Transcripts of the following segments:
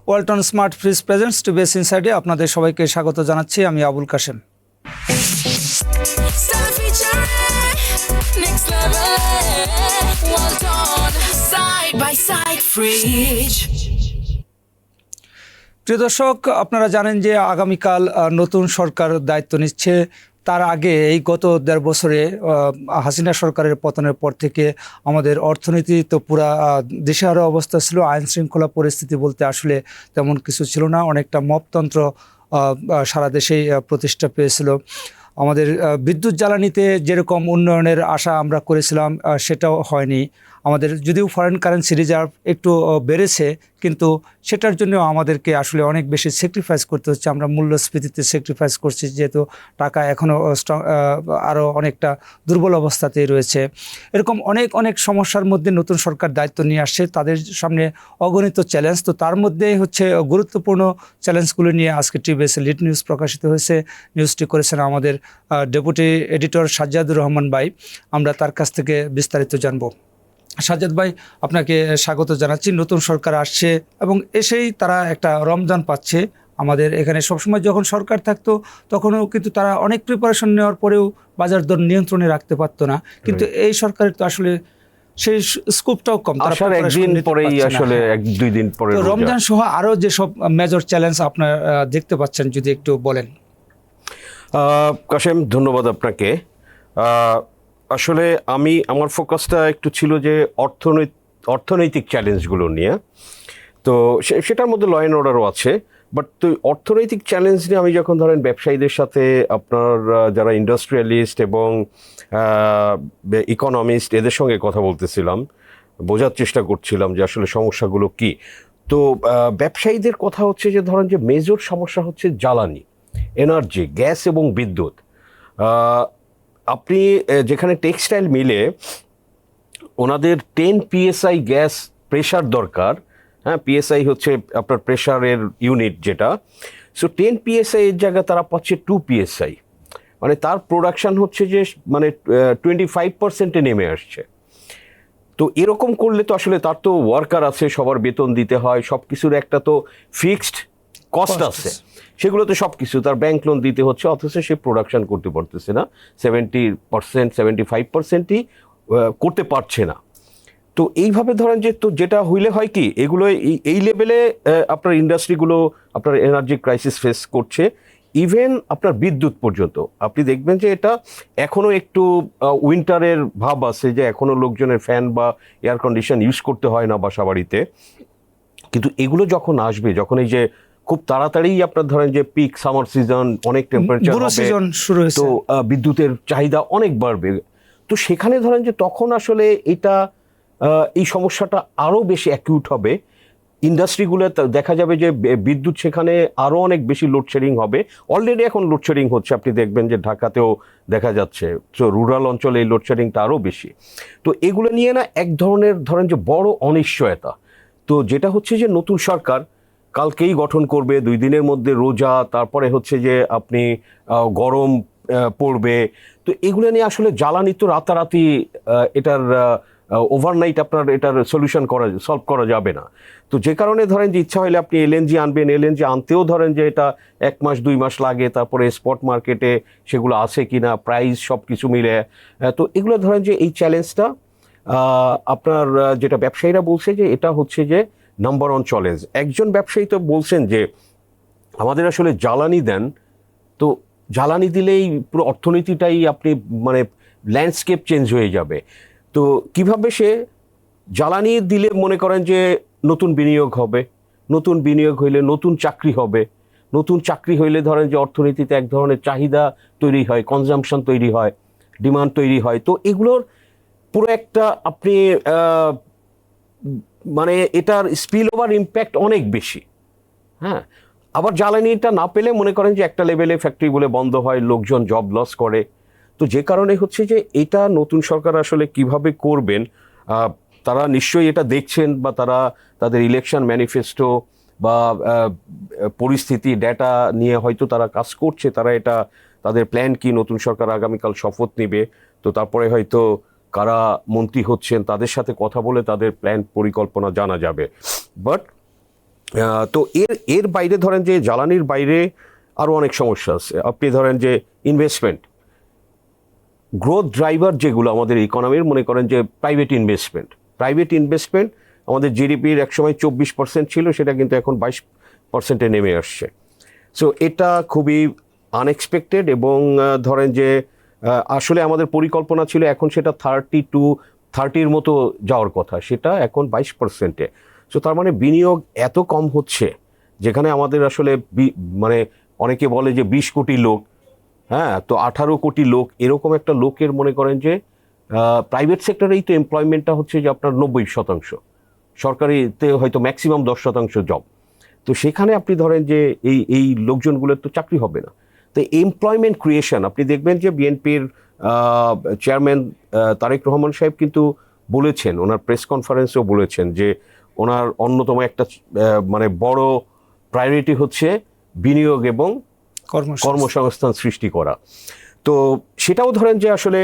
Walton smart fridge presents TVS ইনসাইডে আপনাদের সবাইকে স্বাগত জানাচ্ছি। আমি আবুল কাশেম। প্রিয় দর্শক, আপনারা জানেন যে আগামীকাল নতুন সরকার দায়িত্ব নিচ্ছে। তার আগে এই গত 1.5 বছরে হাসিনা সরকারের পতনের পর থেকে আমাদের অর্থনীতি তো পুরা দিশেহারা অবস্থা ছিল। আইন শৃঙ্খলা পরিস্থিতি বলতে আসলে তেমন কিছু ছিল না। অনেকটা মপতন্ত্র সারা দেশেই প্রতিষ্ঠা পেয়েছিল। আমাদের বিদ্যুৎ জ্বালানিতে যেরকম উন্নয়নের আশা আমরা করেছিলাম সেটাও হয়নি। আমাদের যদিও ফরেন কারেন্সি রিজার্ভ একটু বেড়েছে, কিন্তু সেটার জন্য আমাদেরকে আসলে অনেক বেশি স্যাক্রিফাইস করতে হচ্ছে। আমরা মূল্যস্ফীতিতে স্যাক্রিফাইস করছি, যেহেতু টাকা এখনও আরও অনেকটা দুর্বল অবস্থাতেই রয়েছে। এরকম অনেক সমস্যার মধ্যে নতুন সরকার দায়িত্ব নিয়ে আসছে। তাদের সামনে অগণিত চ্যালেঞ্জ। তো তার মধ্যেই হচ্ছে গুরুত্বপূর্ণ চ্যালেঞ্জগুলো নিয়ে আজকে টিভিএসে লিড নিউজ প্রকাশিত হয়েছে। নিউজটি করেছেন আমাদের ডেপুটি এডিটর সাজ্জাদুর রহমান ভাই। আমরা তার কাছ থেকে বিস্তারিত জানব। সাজ্জাদ ভাই, আপনাকে স্বাগত জানাচ্ছি। নতুন সরকার আসছে এবং এসেই তারা একটা রমজান পাচ্ছে। আমাদের এখানে সবসময় যখন সরকার থাকতো তখনও কিন্তু তারা অনেক প্রিপারেশন নেওয়ার পরেও বাজার দর নিয়ন্ত্রণে রাখতে পারতো না, কিন্তু এই সরকারের তো আসলে সেই স্কোপটাও কম। রমজান সহ আরও যেসব মেজর চ্যালেঞ্জ আপনারা দেখতে পাচ্ছেন যদি একটু বলেন। কাশেম, ধন্যবাদ আপনাকে। আসলে আমার ফোকাসটা একটু ছিল যে অর্থনৈতিক চ্যালেঞ্জগুলো নিয়ে। তো সেটার মধ্যে ল অ্যান্ড অর্ডারও আছে, বাট তো অর্থনৈতিক চ্যালেঞ্জ নিয়ে আমি যখন ধরেন ব্যবসায়ীদের সাথে আপনার যারা ইন্ডাস্ট্রিয়ালিস্ট এবং ইকোনমিস্ট এদের সঙ্গে কথা বলতেছিলাম, বোঝার চেষ্টা করছিলাম যে আসলে সমস্যাগুলো কি। তো ব্যবসায়ীদের কথা হচ্ছে যে ধরেন যে মেজর সমস্যা হচ্ছে জ্বালানি, এনার্জি, গ্যাস এবং বিদ্যুৎ। আপনি যেখানে টেক্সটাইল মিলে ওনাদের 10 PSI গ্যাস প্রেশার দরকার। হ্যাঁ, PSI হচ্ছে আপনার প্রেশারের ইউনিট যেটা। সো 10 PSI এর জায়গায় তারা পাচ্ছে 2 PSI, মানে তার প্রোডাকশান হচ্ছে যে মানে 25%-এ নেমে আসছে। তো এরকম করলে তো আসলে তার তো ওয়ার্কার আছে, সবার বেতন দিতে হয়, সব কিছুর একটা তো ফিক্সড কস্ট আছে, সেগুলো তো সব কিছু তার ব্যাংক লোন দিতে হচ্ছে, অথচ সে প্রোডাকশন করতে পারতেছে না। 70%, 75%ই করতে পারছে না। তো এইভাবে ধরেন যে তো যেটা হইলে হয় কি, এগুলো এই লেভেলে আপনার ইন্ডাস্ট্রিগুলো আপনার এনার্জি ক্রাইসিস ফেস করছে। ইভেন আপনার বিদ্যুৎ পর্যন্ত আপনি দেখবেন যে এটা এখনও একটু উইন্টারের ভাব আছে, যে এখনও লোকজনের ফ্যান বা এয়ার কন্ডিশন ইউজ করতে হয় না বাসা বাড়িতে। কিন্তু এগুলো যখন আসবে, যখন এই যে খুব তাড়াতাড়ি আপনার ধরেন যে পিক সামার সিজন, অনেক টেম্পারেচার হবে, তো বিদ্যুতের চাহিদা অনেক বাড়বে। তো সেখানে ধরেন যে তখন আসলে এই সমস্যাটা আরও বেশি অ্যাকিউট হবে। ইন্ডাস্ট্রিগুলো দেখা যাবে যে বিদ্যুৎ সেখানে আরও অনেক বেশি লোডশেডিং হবে। অলরেডি এখন লোডশেডিং হচ্ছে, আপনি দেখবেন যে ঢাকাতেও দেখা যাচ্ছে। তো রুরাল অঞ্চলে এই লোডশেডিংটা আরও বেশি। তো এগুলো নিয়ে না এক ধরনের ধরেন যে বড় অনিশ্চয়তা। তো যেটা হচ্ছে যে নতুন সরকার কালকেই গঠন করবে, 2 দিনের মধ্যে রোজা, তারপরে হচ্ছে যে আপনি গরম পড়বে। তো এগুলো নিয়ে আসলে জ্বালানি তো রাতারাতি এটার ওভারনাইট আপনার এটার সলভ করা যাবে না। তো যে কারণে ধরেন যে ইচ্ছা হলে আপনি এলএনজি আনবেন, এলএনজি আনতেও ধরেন যে এটা 1 মাস 2 মাস লাগে। তারপরে স্পট মার্কেটে সেগুলো আছে কিনা, প্রাইস সব কিছু মিলে। তো এগুলো ধরেন যে এই চ্যালেঞ্জটা আপনার যেটা ব্যবসায়ীরা বলছে যে এটা হচ্ছে যে নাম্বার 1 চ্যালেঞ্জ। একজন ব্যবসায়ী তো বলছেন যে আমাদের আসলে জ্বালানি দেন, তো জ্বালানি দিলেই পুরো অর্থনীতিটাই আপনি মানে ল্যান্ডস্কেপ চেঞ্জ হয়ে যাবে। তো কিভাবে সে জ্বালানি দিলে মনে করেন যে নতুন বিনিয়োগ হবে, নতুন বিনিয়োগ হইলে নতুন চাকরি হবে, নতুন চাকরি হইলে ধরেন যে অর্থনীতিতে এক ধরনের চাহিদা তৈরি হয়, কনজাম্পশন তৈরি হয়, ডিমান্ড তৈরি হয়। তো এগুলোর পুরো একটা আপনি মানে এটার স্পিল ওভার ইম্প্যাক্ট অনেক বেশি। হ্যাঁ, আবার জ্বালানিটা না পেলে মনে করেন যে একটা লেভেলে ফ্যাক্টরিগুলো বন্ধ হয়, লোকজন জব লস করে। তো যে কারণে হচ্ছে যে এটা নতুন সরকার আসলে কিভাবে করবেন, তারা নিশ্চয়ই এটা দেখছেন, বা তারা তাদের ইলেকশন ম্যানিফেস্টো বা পরিস্থিতি ডেটা নিয়ে হয়তো তারা কাজ করছে। তারা এটা তাদের প্ল্যান কি, নতুন সরকার আগামীকাল শপথ নেবে, তো তারপরে হয়তো কারা মন্ত্রী হচ্ছেন তাদের সাথে কথা বলে তাদের প্ল্যান পরিকল্পনা জানা যাবে। বাট তো এর বাইরে ধরেন যে জ্বালানির বাইরে আরও অনেক সমস্যা আছে। আপনি ধরেন যে ইনভেস্টমেন্ট, গ্রোথ ড্রাইভার যেগুলো আমাদের ইকোনমির, মনে করেন যে প্রাইভেট ইনভেস্টমেন্ট আমাদের জিডিপির একসময় 24% ছিল, সেটা কিন্তু এখন 22% নেমে আসছে। সো এটা খুবই আনএক্সপেক্টেড, এবং ধরেন যে আসলে আমাদের পরিকল্পনা ছিল এখন সেটা 30 মতো যাওয়ার কথা, সেটা এখন 22%-এ। সো তার মানে বিনিয়োগ এত কম হচ্ছে, যেখানে আমাদের আসলে মানে অনেকে বলে যে 20 কোটি লোক, হ্যাঁ, তো 18 কোটি লোক, এরকম একটা লোকের মনে করেন যে প্রাইভেট সেক্টরেই তো এমপ্লয়মেন্টটা হচ্ছে যে আপনার 90%, সরকারিতে হয়তো ম্যাক্সিমাম 10% জব। তো সেখানে আপনি ধরেন যে এই লোকজনগুলোর তো চাকরি হবে না। তো এমপ্লয়মেন্ট ক্রিয়েশন, আপনি দেখবেন যে বিএনপির চেয়ারম্যান তারেক রহমান সাহেব কিন্তু বলেছেন, ওনার প্রেস কনফারেন্সেও বলেছেন যে ওনার অন্যতম একটা মানে বড় প্রায়োরিটি হচ্ছে বিনিয়োগ এবং কর্মসংস্থান সৃষ্টি করা। তো সেটাও ধরেন যে আসলে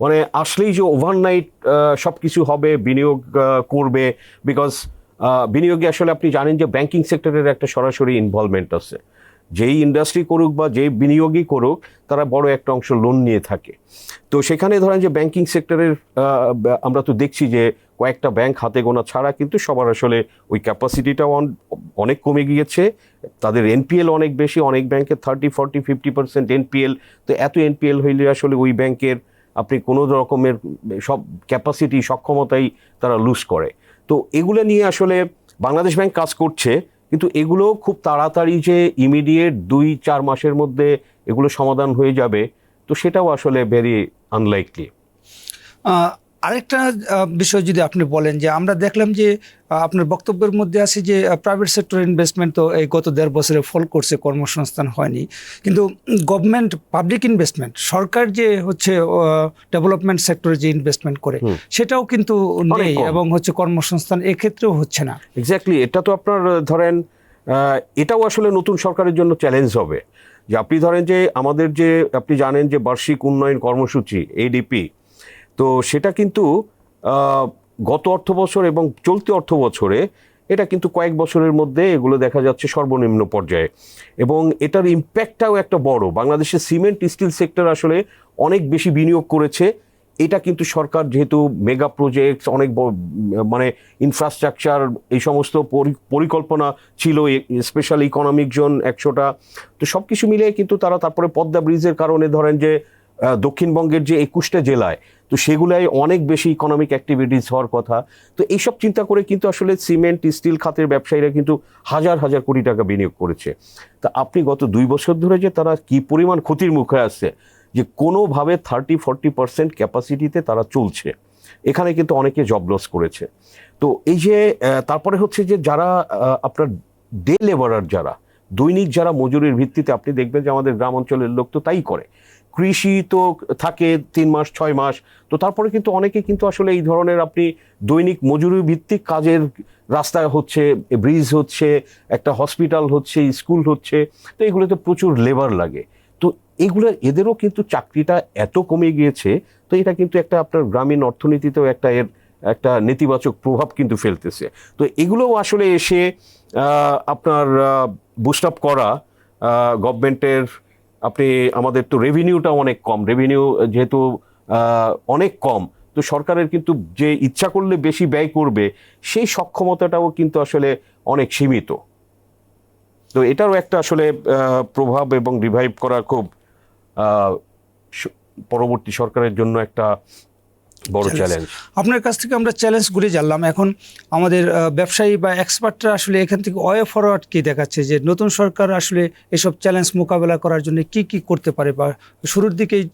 মানে আসলেই যে ওভারনাইট সব কিছু হবে, বিনিয়োগ করবে, বিকজ বিনিয়োগে আসলে আপনি জানেন যে ব্যাংকিং সেক্টরের একটা সরাসরি ইনভলভমেন্ট আছে। যেই ইন্ডাস্ট্রি করুক বা যেই বিনিয়োগই করুক, তারা বড় একটা অংশ লোন নিয়ে থাকে। তো সেখানে ধরেন যে ব্যাংকিং সেক্টরের আমরা তো দেখছি যে কয়েকটা ব্যাংক হাতে গোনা ছাড়া কিন্তু সবার আসলে ওই ক্যাপাসিটিটাও অনেক কমে গিয়েছে, তাদের এনপিএল অনেক বেশি, অনেক ব্যাংকের 30, 40, 50% এনপিএল। তো এত এনপিএল হইলে আসলে ওই ব্যাংকের আপনি কোনো রকমের সব ক্যাপাসিটি, সক্ষমতাই তারা লুজ করে। তো এগুলো নিয়ে আসলে বাংলাদেশ ব্যাংক কাজ করছে, কিন্তু এগুলো খুব তাড়াতাড়ি যে ইমিডিয়েট 2-4 মাসের মধ্যে এগুলো সমাধান হয়ে যাবে, তো সেটাও আসলে ভেরি আনলাইকলি। আরেকটা বিষয় যদি আপনি বলেন, যে আমরা দেখলাম যে আপনার বক্তব্যের মধ্যে আছে যে প্রাইভেট সেক্টর ইনভেস্টমেন্ট তো এই গত 1.5 বছরে ফল করছে, কর্মসংস্থান হয়নি, কিন্তু গভর্নমেন্ট পাবলিক ইনভেস্টমেন্ট, সরকার যে হচ্ছে ডেভেলপমেন্ট সেক্টরে যে ইনভেস্টমেন্ট করে সেটাও কিন্তু নেই, এবং হচ্ছে কর্মসংস্থান এক্ষেত্রেও হচ্ছে না। এক্স্যাক্টলি, এটা তো আপনার ধরেন এটাও আসলে নতুন সরকারের জন্য চ্যালেঞ্জ হবে। যে আপনি ধরেন যে আমাদের যে আপনি জানেন যে বার্ষিক উন্নয়ন কর্মসূচি এডিপি, তো সেটা কিন্তু গত অর্থ বছর এবং চলতি অর্থ বছরে এটা কিন্তু কয়েক বছরের মধ্যে এগুলো দেখা যাচ্ছে সর্বনিম্ন পর্যায়ে, এবং এটার ইম্প্যাক্টটাও একটা বড়। বাংলাদেশের সিমেন্ট স্টিল সেক্টর আসলে অনেক বেশি বিনিয়োগ করেছে। এটা কিন্তু সরকার যেহেতু মেগা প্রজেক্টস, অনেক মানে ইনফ্রাস্ট্রাকচার, এই সমস্ত পরিকল্পনা ছিল, স্পেশাল ইকোনমিক জোন 100টা, তো সব কিছু মিলিয়ে কিন্তু তারা তারপরে পদ্মা ব্রিজের কারণে ধরেন যে দক্ষিণবঙ্গের যে 21টা জেলায়, তো সেগুলাই অনেক বেশি ইকোনমিক অ্যাক্টিভিটিস হওয়ার কথা। তো এইসব চিন্তা করে কিন্তু আসলে সিমেন্ট স্টিল খাতের ব্যবসায়ীরা কিন্তু হাজার হাজার কোটি টাকা বিনিয়োগ করেছে। তা আপনি গত 2 বছর ধরে যে তারা কি পরিমাণ ক্ষতির মুখে আসছে, যে কোনোভাবে 30-40% ক্যাপাসিটিতে তারা চলছে, এখানে কিন্তু অনেকে জব লস করেছে। তো এই যে তারপরে হচ্ছে যে যারা আপনার ডে লেবারার, যারা দৈনিক যারা মজুরির ভিত্তিতে, আপনি দেখবেন যে আমাদের গ্রাম অঞ্চলের লোক তো তাই করে, কৃষি তো থাকে 3 মাস 6 মাস, তো তারপরে কিন্তু অনেকে কিন্তু আসলে এই ধরনের আপনি দৈনিক মজুরি ভিত্তিক কাজের, রাস্তা হচ্ছে, ব্রিজ হচ্ছে, একটা হসপিটাল হচ্ছে, স্কুল হচ্ছে, তো এগুলোতে প্রচুর লেবার লাগে। তো এগুলো এদেরও কিন্তু চাকরিটা এত কমে গিয়েছে, তো এটা কিন্তু একটা আপনার গ্রামীণ অর্থনীতিতেও একটা এর একটা নেতিবাচক প্রভাব কিন্তু ফেলতেছে। তো এগুলোও আসলে এসে আপনার বুস্ট আপ করা গভর্নমেন্টের, আপনি আমাদের তো রেভিনিউটা অনেক কম, রেভিনিউ যেহেতু অনেক কম, তো সরকারের কিন্তু যে ইচ্ছা করলে বেশি ব্যয় করবে সেই সক্ষমতাটাও কিন্তু আসলে অনেক সীমিত। তো এটারও একটা আসলে প্রভাব, এবং রিভাইভ করা খুব পরবর্তী সরকারের জন্য একটা বড় চ্যালেঞ্জ। আপনার কাছ থেকে আমরা চ্যালেঞ্জগুলি জানলাম। এখন আমাদের ব্যবসায়ী বা এক্সপার্টরা আসলে এখান থেকে ওয়ে ফরওয়ার্ড কি দেখাচ্ছে, যে নতুন সরকার আসলে এসব চ্যালেঞ্জ মোকাবেলা করার জন্য কি কি করতে পারে, বা শুরুর দিকেই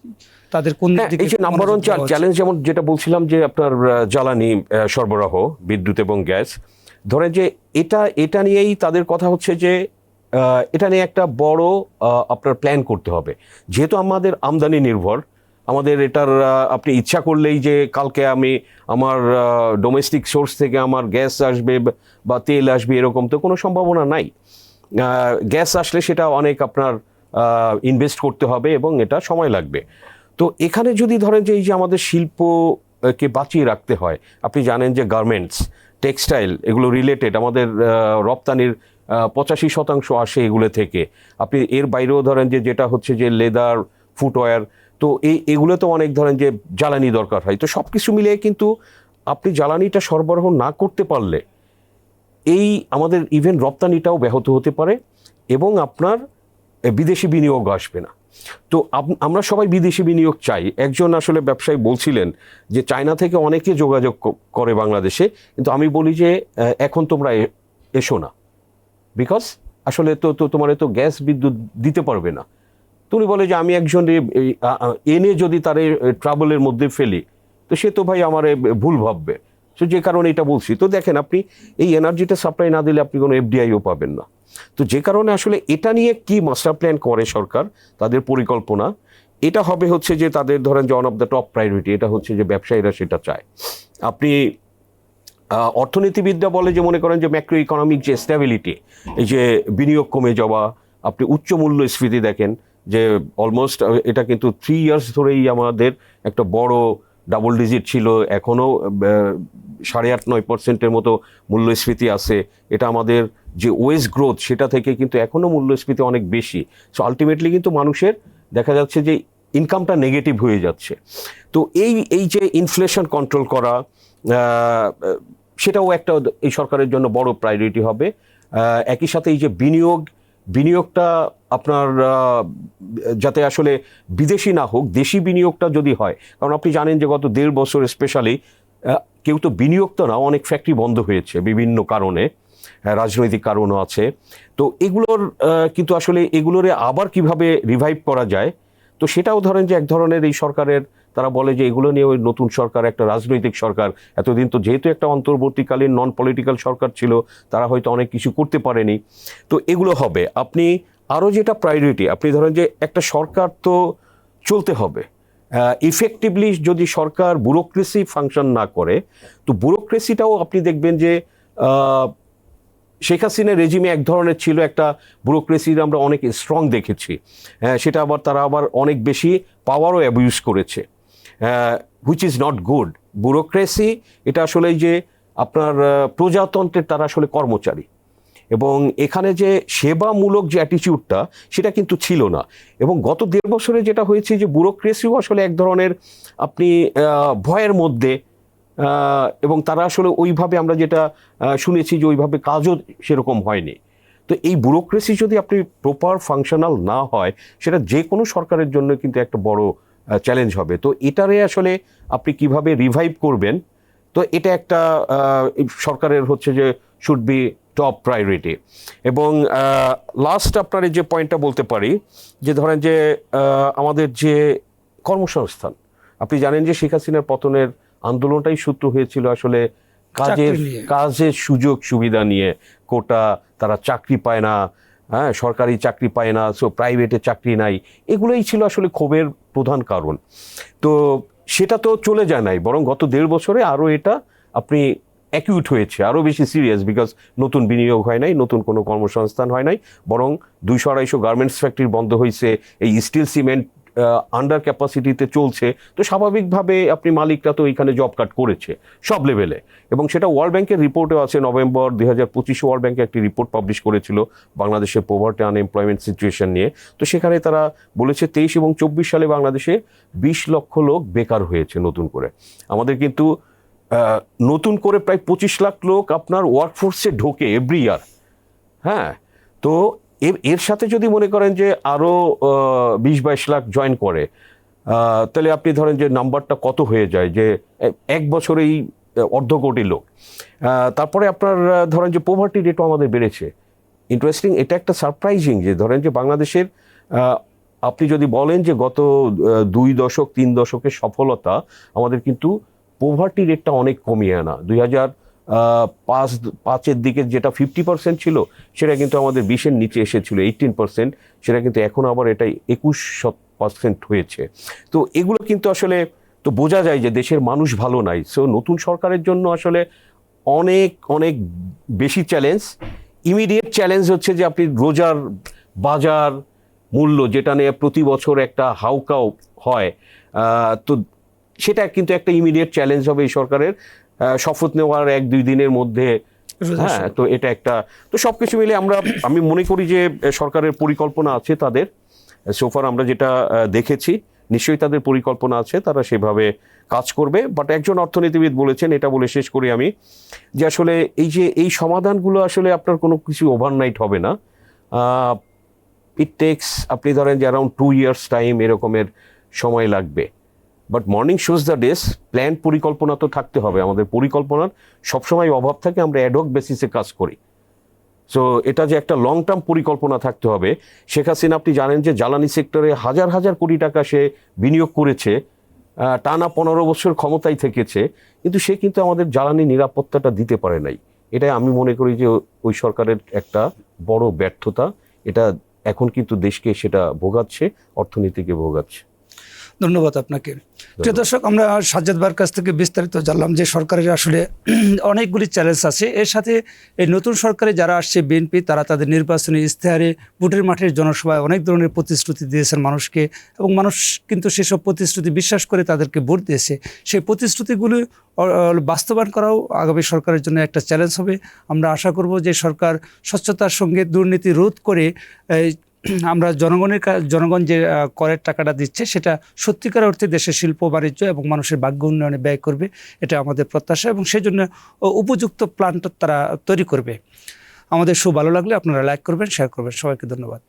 তাদের কোন দিকে? এই যে নাম্বার 1 চ্যালেঞ্জ, যেমন যেটা বলছিলাম যে আপনার জ্বালানি সরবরাহ, বিদ্যুৎ এবং গ্যাস, ধরেন যে এটা নিয়েই তাদের কথা হচ্ছে যে এটা নিয়ে একটা বড় আপনার প্ল্যান করতে হবে। যেহেতু আমাদের আমদানি নির্ভর, আমাদের এটার আপনি ইচ্ছা করলেই যে কালকে আমি আমার ডোমেস্টিক সোর্স থেকে আমার গ্যাস আসবে বা তেল আসবে, এরকম তো কোনো সম্ভাবনা নাই। গ্যাস আসলে সেটা অনেক আপনার ইনভেস্ট করতে হবে এবং এটা সময় লাগবে। তো এখানে যদি ধরেন যে এই যে আমাদের শিল্পকে বাঁচিয়ে রাখতে হয়, আপনি জানেন যে টেক্সটাইল, এগুলো রিলেটেড আমাদের রপ্তানির 85% আসে এগুলো থেকে। আপনি এর বাইরেও ধরেন যে যেটা হচ্ছে যে লেদার, ফুটওয়্যার, তো এগুলো তো অনেক ধরেন যে জ্বালানি দরকার হয়। তো সব কিছু মিলিয়ে কিন্তু আপনি জ্বালানিটা সরবরাহ না করতে পারলে এই আমাদের ইভেন রপ্তানিটাও ব্যাহত হতে পারে এবং আপনার বিদেশি বিনিয়োগ আসবে না। তো আমরা সবাই বিদেশি বিনিয়োগ চাই। একজন আসলে ব্যবসায়ী বলছিলেন যে চায়না থেকে অনেকে যোগাযোগ করে বাংলাদেশে, কিন্তু আমি বলি যে এখন তোমরা এসো না, বিকজ আসলে তো তোমার তো গ্যাস বিদ্যুৎ দিতে পারবে না। তুমি বলে যে আমি একজন এনে যদি তার ট্রাবলের মধ্যে ফেলি, তো সে তো ভাই আমার ভুল ভাববে। তো যে কারণে এটা বলছি। তো দেখেন, আপনি এই এনার্জিটা সাপ্লাই না দিলে আপনি কোনো এফডিআইও পাবেন না। তো যে কারণে আসলে এটা নিয়ে কি মাস্টার প্ল্যান করে সরকার, তাদের পরিকল্পনা, এটা হবে হচ্ছে যে তাদের ধরেন যে one of the top priority. এটা হচ্ছে যে ব্যবসায়ীরা সেটা চায়। আপনি অর্থনীতিবিদরা বলে যে মনে করেন যে ম্যাক্রো ইকোনমিক যে স্ট্যাবিলিটি, এই যে বিনিয়োগ কমে যাওয়া, আপনি উচ্চ মূল্যস্ফীতি দেখেন যে অলমোস্ট এটা কিন্তু 3 ইয়ার্স ধরেই আমাদের একটা বড় ডাবল ডিজিট ছিল, এখনও 8.5-9% মতো মূল্যস্ফীতি আছে। এটা আমাদের যে ওয়েজ গ্রোথ সেটা থেকে কিন্তু এখনও মূল্যস্ফীতি অনেক বেশি। সো আলটিমেটলি কিন্তু মানুষের দেখা যাচ্ছে যে ইনকামটা নেগেটিভ হয়ে যাচ্ছে। তো এই যে ইনফ্লেশন কন্ট্রোল করা, সেটাও একটা এই সরকারের জন্য বড় প্রায়োরিটি হবে। একই সাথে এই যে বিনিয়োগটা আপনার যাতে আসলে বিদেশি না হোক, দেশি বিনিয়োগটা যদি হয়। কারণ আপনি জানেন যে গত 1.5 বছর স্পেশালি কেউ তো বিনিয়োগ তো না, অনেক ফ্যাক্টরি বন্ধ হয়েছে বিভিন্ন কারণে, রাজনৈতিক কারণও আছে। তো এগুলোর কিন্তু আসলে এগুলোরে আবার কিভাবে রিভাইভ করা যায়, তো সেটাও ধরেন যে এক ধরনের এই সরকারের, তারা বলে যে এগুলো নিয়ে ওই নতুন সরকার, একটা রাজনৈতিক সরকার, এতদিন তো যেহেতু একটা অন্তর্বর্তীকালীন নন পলিটিক্যাল সরকার ছিল, তারা হয়তো অনেক কিছু করতে পারেনি। তো এগুলো হবে। আপনি আরও যেটা প্রায়োরিটি, আপনি ধরেন যে একটা সরকার তো চলতে হবে ইফেক্টিভলি। যদি সরকার ব্যুরোক্রেসি ফাংশন না করে, তো ব্যুরোক্রেসিটাও আপনি দেখবেন যে শেখ হাসিনার রেজিমে এক ধরনের ছিল, একটা ব্যুরোক্রেসির আমরা অনেক স্ট্রং দেখেছি। সেটা আবার তারা আবার অনেক বেশি পাওয়ারও অ্যাবিউজ করেছে, which is not good. Bureaucracy এটা আসলে যে আপনার প্রজাতন্ত্রের তারা আসলে কর্মচারী, এবং এখানে যে সেবামূলক যে অ্যাটিটিউডটা সেটা কিন্তু ছিল না। এবং গত 1.5 বছরে যেটা হয়েছে যে ব্যুরোক্রেসিও আসলে এক ধরনের আপনি ভয়ের মধ্যে, এবং তারা আসলে ওইভাবে আমরা যেটা শুনেছি যে ওইভাবে কাজও সেরকম হয়নি। তো এই ব্যুরোক্রেসি যদি আপনি প্রপার ফাংশনাল না হয়, সেটা যে কোনো সরকারের জন্য কিন্তু একটা বড় চ্যালেঞ্জ হবে। তো এটারে আসলে আপনি কিভাবে রিভাইভ করবেন, তো এটা একটা সরকারের হচ্ছে যে শুড বি টপ প্রায়োরিটি। এবং লাস্ট আপনার যে পয়েন্টটা বলতে পারি, যে ধরেন যে আমাদের যে কর্মসংস্থান, আপনি জানেন যে শেখ হাসিনার পতনের আন্দোলনটাই সূত্র হয়েছিল আসলে কাজের সুযোগ সুবিধা নিয়ে। কোটা, তারা চাকরি পায় না, হ্যাঁ, সরকারি চাকরি পায় না, সো প্রাইভেটে চাকরি নাই, এগুলোই ছিল আসলে ক্ষোভের প্রধান কারণ। তো সেটা তো চলে যায় নাই, বরং গত 1.5 বছরে আরও এটা আপনি অ্যাকিউট হয়েছে, আরও বেশি সিরিয়াস, বিকজ নতুন বিনিয়োগ হয় নাই, নতুন কোনো কর্মসংস্থান হয় নাই, বরং 200-250 গার্মেন্টস ফ্যাক্টরি বন্ধ হয়েছে, এই স্টিল সিমেন্ট আন্ডার ক্যাপাসিটিতে চলছে। তো স্বাভাবিকভাবে আপনি মালিকরা তো এইখানে জব কাট করেছে সব লেভেলে, এবং সেটা ওয়ার্ল্ড ব্যাংকের রিপোর্টেও আছে। নভেম্বর 2025 ওয়ার্ল্ড ব্যাংকে একটি রিপোর্ট পাবলিশ করেছিল বাংলাদেশের পোভার্টি আনএমপ্লয়মেন্ট সিচুয়েশন নিয়ে। তো সেখানে তারা বলেছে 23 এবং 24 সালে বাংলাদেশে 20 লক্ষ লোক বেকার হয়েছে নতুন করে। আমাদের কিন্তু নতুন করে প্রায় 25 লাখ লোক আপনার ওয়ার্কফোর্সে ঢোকে এভরি ইয়ার। হ্যাঁ, তো এর সাথে যদি মনে করেন যে আরও 20-22 লাখ জয়েন করে, তাহলে আপনি ধরেন যে নাম্বারটা কত হয়ে যায়, যে 1 বছরেই 1/2 কোটি লোক। তারপরে আপনার ধরেন যে পোভার্টি রেটও আমাদের বেড়েছে। ইন্টারেস্টিং, এটা একটা সারপ্রাইজিং যে ধরেন যে বাংলাদেশের আপনি যদি বলেন যে গত 2 দশক 3 দশকের সফলতা, আমাদের কিন্তু পোভার্টি রেটটা অনেক কমিয়ে আনা। 2005-এর দিকে যেটা 50% ছিল, সেটা কিন্তু আমাদের 20-এর নিচে এসেছিল 18%, সেটা কিন্তু এখন আবার এটা 21% হয়েছে। তো এগুলো কিন্তু আসলে তো বোঝা যায় যে দেশের মানুষ ভালো নাই। সো নতুন সরকারের জন্য আসলে অনেক অনেক বেশি চ্যালেঞ্জ। ইমিডিয়েট চ্যালেঞ্জ হচ্ছে যে আপনি রোজার বাজার মূল্য, যেটা নিয়ে প্রতি বছর একটা হাউকাও হয়, তো সেটা কিন্তু একটা ইমিডিয়েট চ্যালেঞ্জ হবে এই সরকারের শপথ নেওয়ার 1-2 দিনের মধ্যে। হ্যাঁ, তো এটা একটা, তো সবকিছু মিলে আমি মনে করি যে সরকারের পরিকল্পনা আছে তাদের, সোফার আমরা যেটা দেখেছি নিশ্চয়ই তাদের পরিকল্পনা আছে, তারা সেভাবে কাজ করবে। বাট একজন অর্থনীতিবিদ বলেছেন, এটা বলে শেষ করি আমি, যে আসলে এই সমাধানগুলো আসলে আপনার কোনো কিছু ওভারনাইট হবে না। ইট টেক্স, আপনি ধরেন যে অ্যারাউন্ড 2 years টাইম এরকমের সময় লাগবে। But morning shows the days, plan পরিকল্পনা তো থাকতে হবে। আমাদের পরিকল্পনার সবসময় অভাব থাকে, আমরা অ্যাডহক বেসিসে কাজ করি। সো এটা যে একটা লং টার্ম পরিকল্পনা থাকতে হবে। শেখ হাসিনা, আপনি জানেন যে জ্বালানি সেক্টরে হাজার হাজার কোটি টাকা সে বিনিয়োগ করেছে, টানা 15 বছর ক্ষমতায় থেকেছে, কিন্তু সে কিন্তু আমাদের জ্বালানি নিরাপত্তাটা দিতে পারে নাই। এটা আমি মনে করি যে ওই সরকারের একটা বড় ব্যর্থতা। এটা এখন কিন্তু দেশকে সেটা ভোগাচ্ছে, অর্থনীতিকে ভোগাচ্ছে। ধন্যবাদ আপনাকে। প্রিয় দর্শক, আমরা সাজ্জাদ ভাইয়ের কাছ থেকে বিস্তারিত জানলাম যে সরকারের আসলে অনেকগুলি চ্যালেঞ্জ আছে। এর সাথে এই নতুন সরকারে যারা আসছে বিএনপি, তারা তাদের নির্বাচনী ইশতেহারে ভোটের মাঠের জনসভায় অনেক ধরনের প্রতিশ্রুতি দিয়েছেন মানুষকে, এবং মানুষ কিন্তু সেসব প্রতিশ্রুতি বিশ্বাস করে তাদেরকে ভোট দিয়েছে। সেই প্রতিশ্রুতিগুলি বাস্তবায়ন করাও আগামী সরকারের জন্য একটা চ্যালেঞ্জ হবে। আমরা আশা করব যে সরকার স্বচ্ছতার সঙ্গে দুর্নীতি রোধ করে আমরা জনগণ যে করের টাকাটা দিচ্ছে সেটা সত্যিকার অর্থে দেশের শিল্প বাণিজ্য এবং মানুষের ভাগ্য উন্নয়নে ব্যয় করবে, এটা আমাদের প্রত্যাশা, এবং সেই জন্য উপযুক্ত প্ল্যানটা তারা তৈরি করবে। আমাদের শো ভালো লাগলে আপনারা লাইক করবেন, শেয়ার করবেন। সবাইকে ধন্যবাদ।